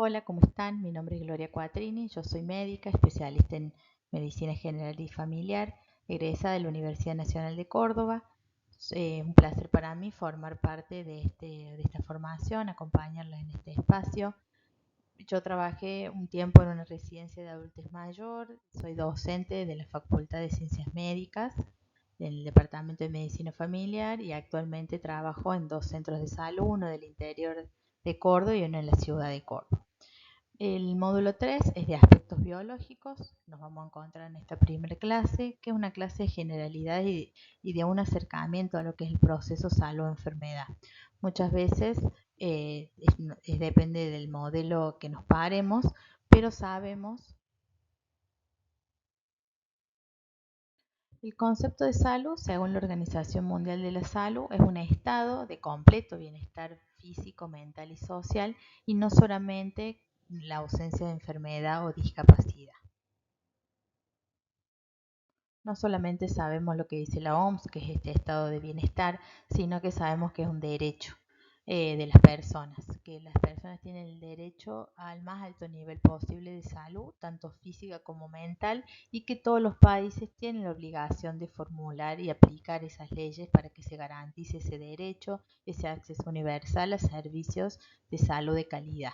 Hola, ¿cómo están? Mi nombre es Gloria Quattrini, yo soy médica, especialista en medicina general y familiar, egresada de la Universidad Nacional de Córdoba. Es un placer para mí formar parte de esta formación, acompañarla en este espacio. Yo trabajé un tiempo en una residencia de adultos mayor, soy docente de la Facultad de Ciencias Médicas, del Departamento de Medicina Familiar y actualmente trabajo en dos centros de salud, uno del interior de Córdoba y uno en la ciudad de Córdoba. El módulo 3 es de aspectos biológicos. Nos vamos a encontrar en esta primera clase, que es una clase de generalidades y de un acercamiento a lo que es el proceso salud-enfermedad. Muchas veces depende del modelo que nos paremos, pero sabemos el concepto de salud, según la Organización Mundial de la Salud, es un estado de completo bienestar físico, mental y social, y no solamente la ausencia de enfermedad o discapacidad. No solamente sabemos lo que dice la OMS, que es este estado de bienestar, sino que sabemos que es un derecho de las personas, que las personas tienen el derecho al más alto nivel posible de salud, tanto física como mental, y que todos los países tienen la obligación de formular y aplicar esas leyes para que se garantice ese derecho, ese acceso universal a servicios de salud de calidad.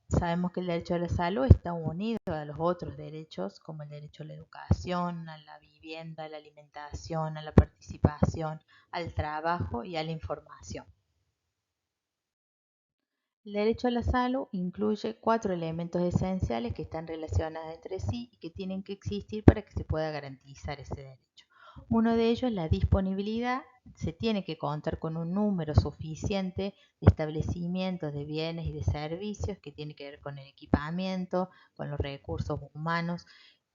Sabemos que el derecho a la salud está unido a los otros derechos, como el derecho a la educación, a la vivienda, a la alimentación, a la participación, al trabajo y a la información. El derecho a la salud incluye 4 elementos esenciales que están relacionados entre sí y que tienen que existir para que se pueda garantizar ese derecho. Uno de ellos es la disponibilidad. Se tiene que contar con un número suficiente de establecimientos de bienes y de servicios que tiene que ver con el equipamiento, con los recursos humanos,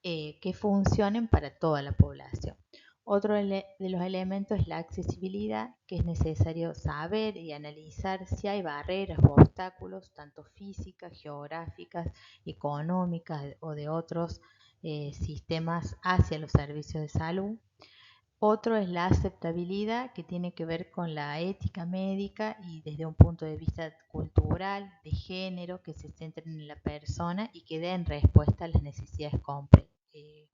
que funcionen para toda la población. Otro de los elementos es la accesibilidad, que es necesario saber y analizar si hay barreras o obstáculos, tanto físicas, geográficas, económicas o de otros sistemas hacia los servicios de salud. Otro es la aceptabilidad, que tiene que ver con la ética médica y desde un punto de vista cultural, de género, que se centren en la persona y que den respuesta a las necesidades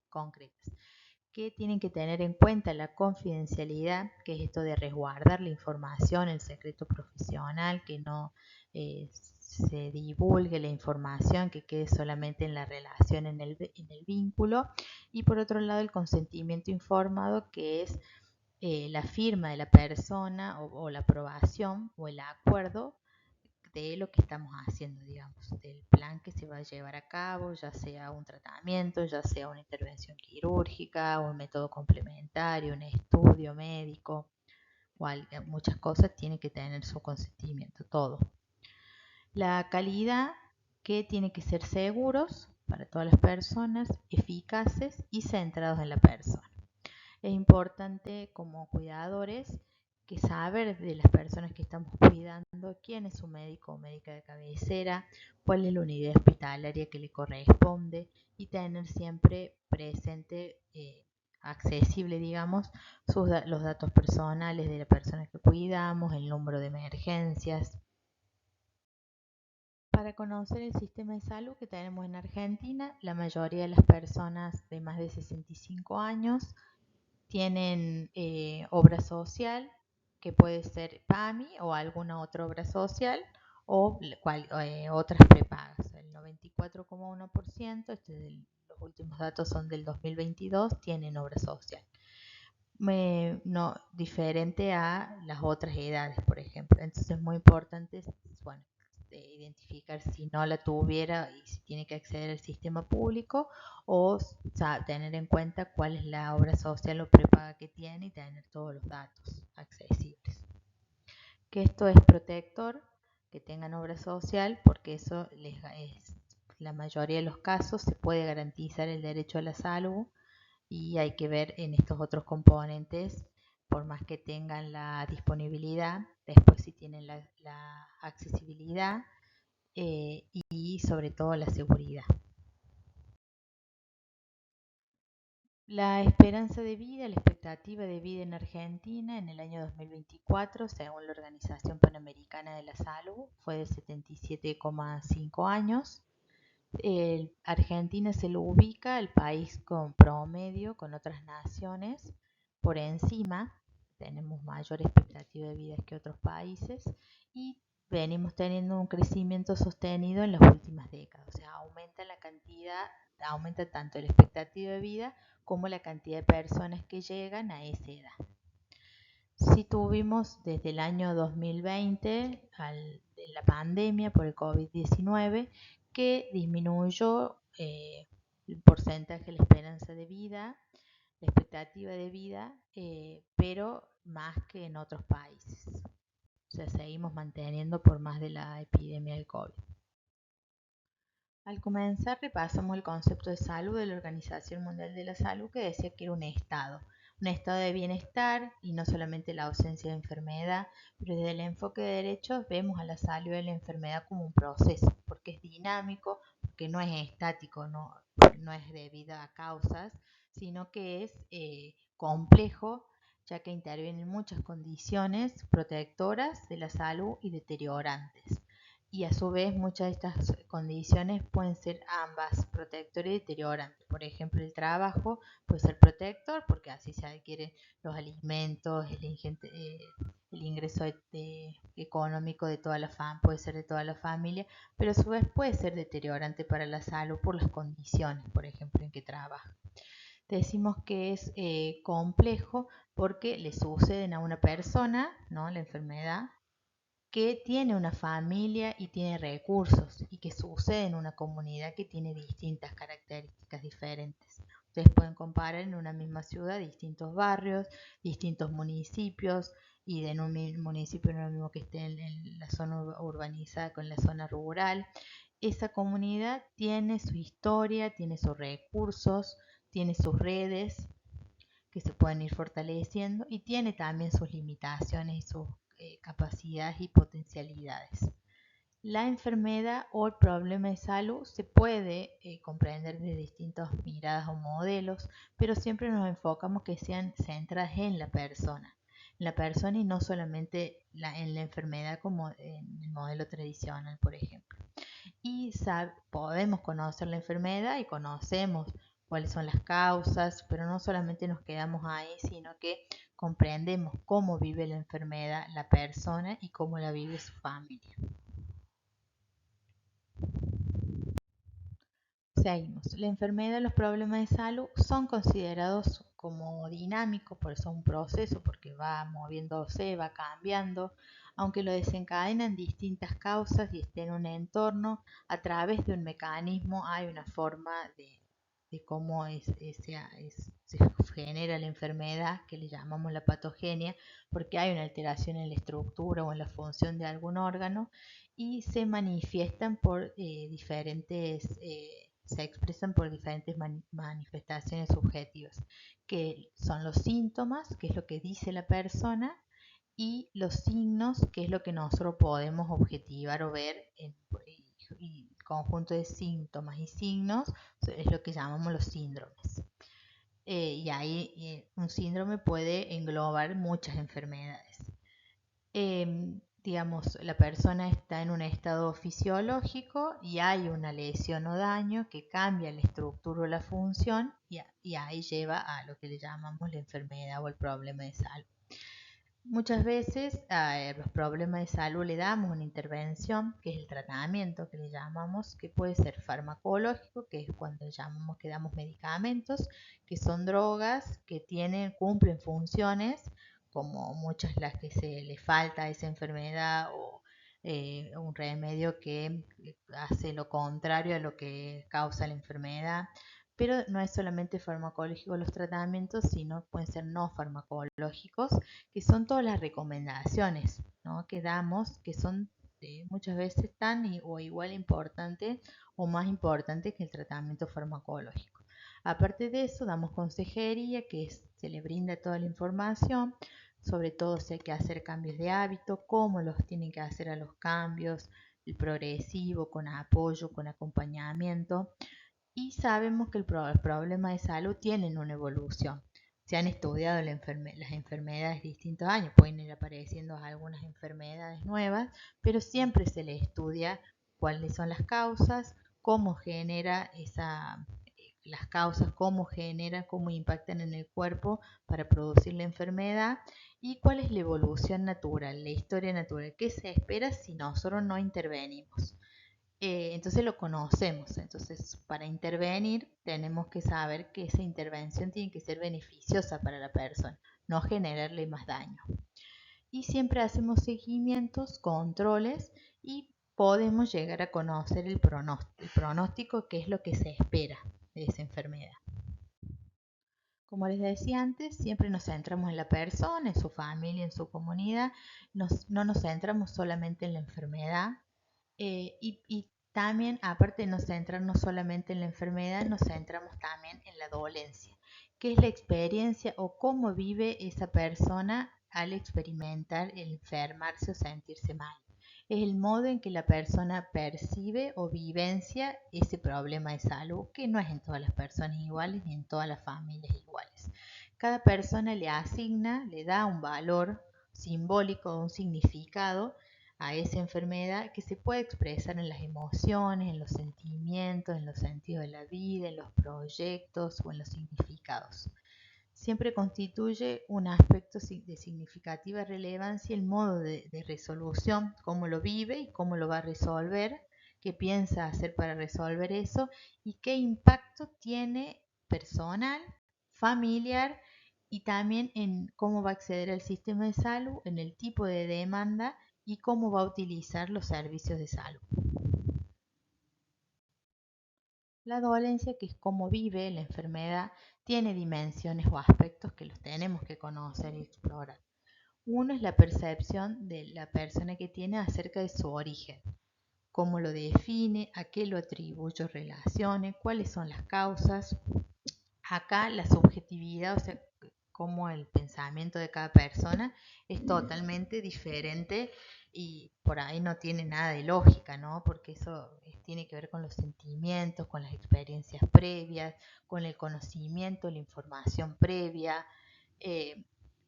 concretas. Que tienen que tener en cuenta la confidencialidad, que es esto de resguardar la información, el secreto profesional, que no se divulgue la información, que quede solamente en la relación, en el vínculo. Y por otro lado, el consentimiento informado, que es la firma de la persona o la aprobación o el acuerdo de lo que estamos haciendo, digamos, del plan que se va a llevar a cabo, ya sea un tratamiento, ya sea una intervención quirúrgica, un método complementario, un estudio médico, muchas cosas tienen que tener su consentimiento, todo. La calidad, que tiene que ser seguros para todas las personas, eficaces y centrados en la persona. Es importante como cuidadores que saber de las personas que estamos cuidando, quién es su médico o médica de cabecera, cuál es la unidad hospitalaria que le corresponde y tener siempre presente, accesible, digamos, los datos personales de la persona que cuidamos, el número de emergencias. Para conocer el sistema de salud que tenemos en Argentina, la mayoría de las personas de más de 65 años tienen obra social, que puede ser PAMI o alguna otra obra social, o otras prepagas. El 94,1%, los últimos datos son del 2022, tienen obra social. No, diferente a las otras edades, por ejemplo. Entonces es muy importante, bueno, identificar si no la tuviera y si tiene que acceder al sistema público o tener en cuenta cuál es la obra social o prepaga que tiene y tener todos los datos accesibles. Que esto es protector, que tengan obra social, porque eso es la mayoría de los casos se puede garantizar el derecho a la salud y hay que ver en estos otros componentes, por más que tengan la disponibilidad, después si tienen la accesibilidad y sobre todo la seguridad. La esperanza de vida, la expectativa de vida en Argentina en el año 2024, según la Organización Panamericana de la Salud, fue de 77,5 años. Argentina se lo ubica el país con promedio con otras naciones por encima. Tenemos mayor expectativa de vida que otros países y venimos teniendo un crecimiento sostenido en las últimas décadas. O sea, aumenta la cantidad, aumenta tanto la expectativa de vida como la cantidad de personas que llegan a esa edad. Sí tuvimos desde el año 2020, de la pandemia por el COVID-19, que disminuyó el porcentaje de la esperanza de vida, la expectativa de vida, pero más que en otros países. O sea, seguimos manteniendo por más de la epidemia del COVID. Al comenzar repasamos el concepto de salud de la Organización Mundial de la Salud, que decía que era un estado de bienestar y no solamente la ausencia de enfermedad, pero desde el enfoque de derechos vemos a la salud de la enfermedad como un proceso, porque es dinámico, porque no es estático, porque no es debido a causas, sino que es complejo, ya que intervienen muchas condiciones protectoras de la salud y deteriorantes. Y a su vez muchas de estas condiciones pueden ser ambas, protector y deteriorante. Por ejemplo, el trabajo puede ser protector porque así se adquieren los alimentos, el ingreso económico de toda la familia, puede ser de toda la familia, pero a su vez puede ser deteriorante para la salud por las condiciones, por ejemplo, en que trabaja. Decimos que es complejo porque le suceden a una persona, ¿no?, la enfermedad, que tiene una familia y tiene recursos y que sucede en una comunidad que tiene distintas características diferentes. Ustedes pueden comparar en una misma ciudad distintos barrios, distintos municipios, y en un mismo municipio no es lo mismo que esté en la zona urbanizada con la zona rural. Esa comunidad tiene su historia, tiene sus recursos, tiene sus redes que se pueden ir fortaleciendo y tiene también sus limitaciones y sus capacidades y potencialidades. La enfermedad o el problema de salud se puede comprender de distintas miradas o modelos, pero siempre nos enfocamos que sean centradas en la persona y no solamente en la enfermedad como en el modelo tradicional, por ejemplo. Y podemos conocer la enfermedad y conocemos cuáles son las causas, pero no solamente nos quedamos ahí, sino que comprendemos cómo vive la enfermedad la persona y cómo la vive su familia. Seguimos. La enfermedad y los problemas de salud son considerados como dinámicos, por eso es un proceso, porque va moviéndose, va cambiando, aunque lo desencadenan distintas causas y esté en un entorno, a través de un mecanismo hay una forma de cómo se genera la enfermedad, que le llamamos la patogenia, porque hay una alteración en la estructura o en la función de algún órgano y se manifiestan por se expresan por diferentes manifestaciones subjetivas, que son los síntomas, que es lo que dice la persona, y los signos, que es lo que nosotros podemos objetivar o ver, y conjunto de síntomas y signos es lo que llamamos los síndromes. Y ahí un síndrome puede englobar muchas enfermedades. Digamos, la persona está en un estado fisiológico y hay una lesión o daño que cambia la estructura o la función y ahí lleva a lo que le llamamos la enfermedad o el problema de salud. Muchas veces a los problemas de salud le damos una intervención, que es el tratamiento que le llamamos, que puede ser farmacológico, que es cuando llamamos que damos medicamentos, que son drogas que cumplen funciones, como muchas las que se le falta a esa enfermedad, o un remedio que hace lo contrario a lo que causa la enfermedad. Pero no es solamente farmacológico los tratamientos, sino pueden ser no farmacológicos, que son todas las recomendaciones, ¿no?, que damos, que son muchas veces tan o igual importantes o más importantes que el tratamiento farmacológico. Aparte de eso, damos consejería, se le brinda toda la información, sobre todo si hay que hacer cambios de hábito, cómo los tienen que hacer a los cambios, el progresivo, con apoyo, con acompañamiento. Y sabemos que el problema de salud tienen una evolución. Se han estudiado las enfermedades de distintos años, pueden ir apareciendo algunas enfermedades nuevas, pero siempre se le estudia cuáles son las causas, cómo genera las causas, cómo genera, cómo impactan en el cuerpo para producir la enfermedad y cuál es la evolución natural, la historia natural, qué se espera si nosotros no intervenimos. Entonces lo conocemos. Entonces, para intervenir tenemos que saber que esa intervención tiene que ser beneficiosa para la persona, no generarle más daño. Y siempre hacemos seguimientos, controles y podemos llegar a conocer el pronóstico, que es lo que se espera de esa enfermedad. Como les decía antes, siempre nos centramos en la persona, en su familia, en su comunidad. No nos centramos solamente en la enfermedad. Y también, aparte de nos centrarnos solamente en la enfermedad, nos centramos también en la dolencia, que es la experiencia o cómo vive esa persona al experimentar el enfermarse o sentirse mal. Es el modo en que la persona percibe o vivencia ese problema de salud, que no es en todas las personas iguales ni en todas las familias iguales. Cada persona le asigna, le da un valor simbólico, un significado a esa enfermedad que se puede expresar en las emociones, en los sentimientos, en los sentidos de la vida, en los proyectos o en los significados. Siempre constituye un aspecto de significativa relevancia el modo de resolución, cómo lo vive y cómo lo va a resolver, qué piensa hacer para resolver eso y qué impacto tiene personal, familiar y también en cómo va a acceder al sistema de salud, en el tipo de demanda y cómo va a utilizar los servicios de salud. La dolencia, que es cómo vive la enfermedad, tiene dimensiones o aspectos que los tenemos que conocer y explorar. Uno es la percepción de la persona que tiene acerca de su origen, cómo lo define, a qué lo atribuye o relacione, cuáles son las causas. Acá la subjetividad, o sea, cómo el pensamiento de cada persona es totalmente diferente y por ahí no tiene nada de lógica, ¿no? Porque eso tiene que ver con los sentimientos, con las experiencias previas, con el conocimiento, la información previa. Eh,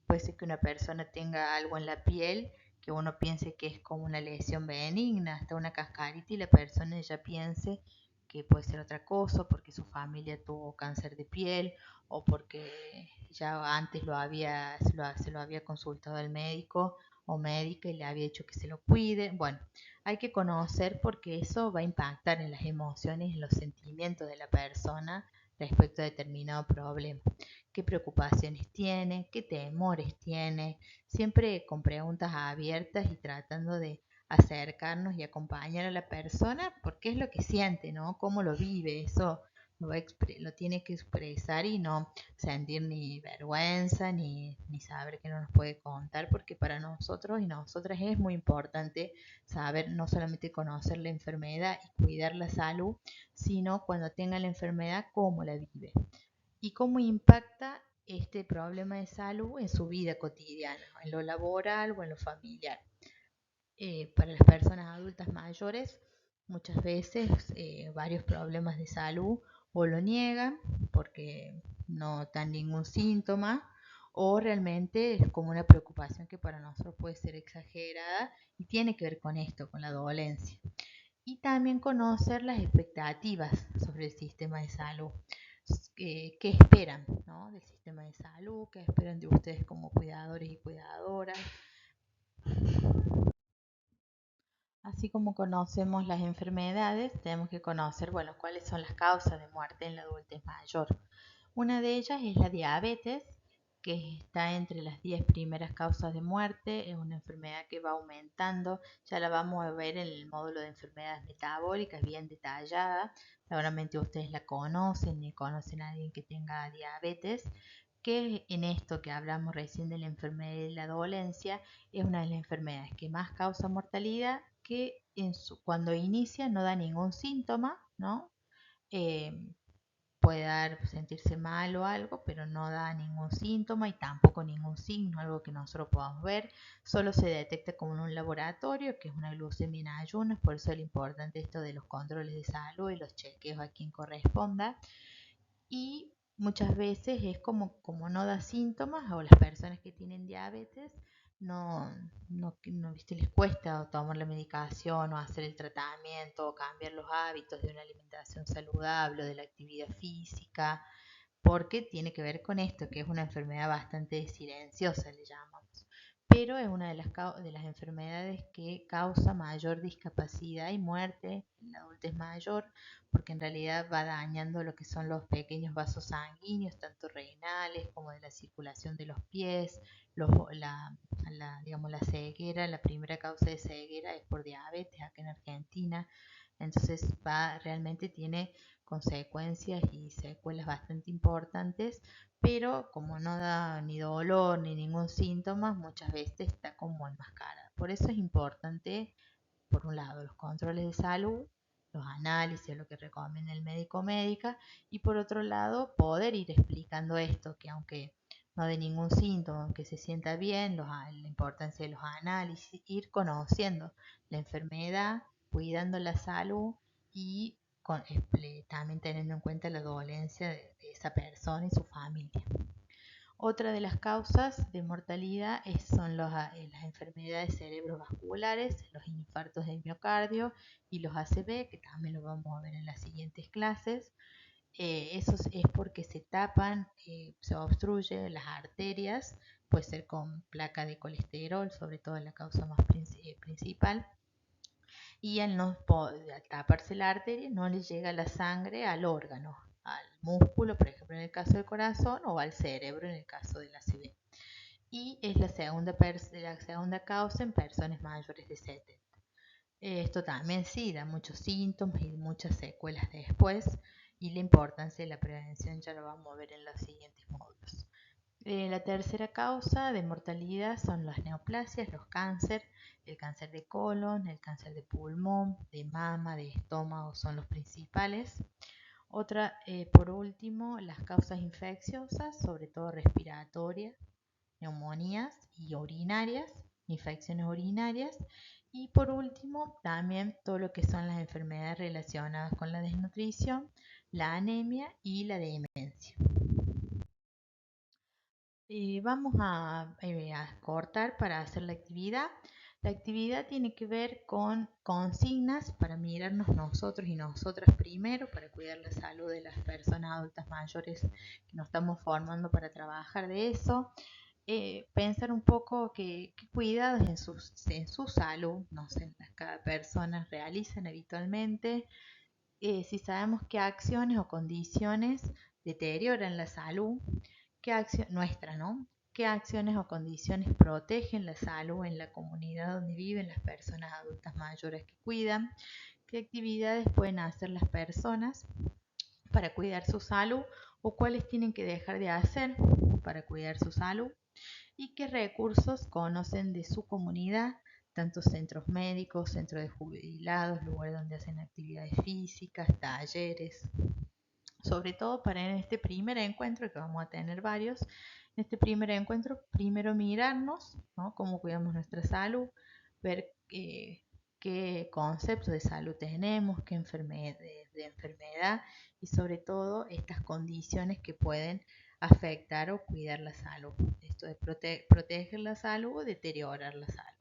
Puede ser que una persona tenga algo en la piel que uno piense que es como una lesión benigna, hasta una cascarita, y la persona ya piense que puede ser otra cosa, porque su familia tuvo cáncer de piel o porque ya antes se lo había consultado el médico o médica y le había dicho que se lo cuide. Bueno, hay que conocer porque eso va a impactar en las emociones y en los sentimientos de la persona respecto a determinado problema. ¿Qué preocupaciones tiene? ¿Qué temores tiene? Siempre con preguntas abiertas y tratando de acercarnos y acompañar a la persona porque es lo que siente, ¿no? Cómo lo vive, eso lo tiene que expresar y no sentir ni vergüenza ni saber que no nos puede contar, porque para nosotros y nosotras es muy importante saber no solamente conocer la enfermedad y cuidar la salud, sino cuando tenga la enfermedad cómo la vive y cómo impacta este problema de salud en su vida cotidiana, en lo laboral o en lo familiar. Para las personas adultas mayores, muchas veces varios problemas de salud o lo niegan porque no dan ningún síntoma o realmente es como una preocupación que para nosotros puede ser exagerada y tiene que ver con esto, con la dolencia. Y también conocer las expectativas sobre el sistema de salud. ¿Qué esperan, ¿no? Del sistema de salud? ¿Qué esperan de ustedes como cuidadores y cuidadoras? Así como conocemos las enfermedades, tenemos que conocer, bueno, cuáles son las causas de muerte en la adultez mayor. Una de ellas es la diabetes, que está entre las 10 primeras causas de muerte. Es una enfermedad que va aumentando. Ya la vamos a ver en el módulo de enfermedades metabólicas, bien detallada. Seguramente ustedes la conocen y conocen a alguien que tenga diabetes, que en esto que hablamos recién de la enfermedad de la dolencia, es una de las enfermedades que más causa mortalidad, que cuando inicia no da ningún síntoma, ¿no? Eh, puede dar sentirse mal o algo, pero no da ningún síntoma y tampoco ningún signo, algo que nosotros podamos ver. Solo se detecta como en un laboratorio, que es una glucemia en ayunas, por eso es importante esto de los controles de salud y los chequeos a quien corresponda. Y muchas veces es como no da síntomas, o las personas que tienen diabetes no, ¿viste? Les cuesta tomar la medicación o hacer el tratamiento o cambiar los hábitos de una alimentación saludable o de la actividad física, porque tiene que ver con esto, que es una enfermedad bastante silenciosa, le llamamos. Pero es una de las enfermedades que causa mayor discapacidad y muerte en la adultez mayor, porque en realidad va dañando lo que son los pequeños vasos sanguíneos, tanto renales como de la circulación de los pies, digamos, la ceguera. La primera causa de ceguera es por diabetes acá en Argentina, entonces realmente tiene consecuencias y secuelas bastante importantes, pero como no da ni dolor ni ningún síntoma, muchas veces está como enmascarada. Por eso es importante, por un lado, los controles de salud, los análisis, lo que recomienda el médico o médica, y por otro lado, poder ir explicando esto, que aunque no de ningún síntoma, aunque se sienta bien, la importancia de los análisis, ir conociendo la enfermedad, cuidando la salud y también teniendo en cuenta la dolencia de esa persona y su familia. Otra de las causas de mortalidad son las enfermedades cerebrovasculares, los infartos de miocardio y los ACV, que también lo vamos a ver en las siguientes clases. Eso es porque se tapan, se obstruyen las arterias, puede ser con placa de colesterol, sobre todo la causa más principal, y al taparse la arteria no le llega la sangre al órgano, al músculo, por ejemplo en el caso del corazón, o al cerebro en el caso de la ACV. Y es la segunda causa en personas mayores de 70. Esto también sí da muchos síntomas y muchas secuelas después, y la importancia de la prevención ya lo vamos a ver en los siguientes módulos. La tercera causa de mortalidad son las neoplasias, los cánceres, el cáncer de colon, el cáncer de pulmón, de mama, de estómago son los principales. Por último, las causas infecciosas, sobre todo respiratorias, neumonías y urinarias, infecciones urinarias. Y por último, también todo lo que son las enfermedades relacionadas con la desnutrición, la anemia y la demencia. Vamos a cortar para hacer la actividad. La actividad tiene que ver con consignas para mirarnos nosotros y nosotras primero, para cuidar la salud de las personas adultas mayores que nos estamos formando para trabajar de eso. Pensar un poco qué cuidados en su salud, no sé, cada persona realizan habitualmente, si sabemos qué acciones o condiciones deterioran la salud, nuestra, ¿no? ¿Qué acciones o condiciones protegen la salud en la comunidad donde viven las personas adultas mayores que cuidan? ¿Qué actividades pueden hacer las personas para cuidar su salud o cuáles tienen que dejar de hacer para cuidar su salud? ¿Y qué recursos conocen de su comunidad? Tanto centros médicos, centros de jubilados, lugares donde hacen actividades físicas, talleres, sobre todo para en este primer encuentro, que vamos a tener varios. En este primer encuentro, primero mirarnos, ¿no? Cómo cuidamos nuestra salud, ver qué conceptos de salud tenemos, qué enfermedad y sobre todo estas condiciones que pueden afectar o cuidar la salud. Esto de proteger la salud o deteriorar la salud.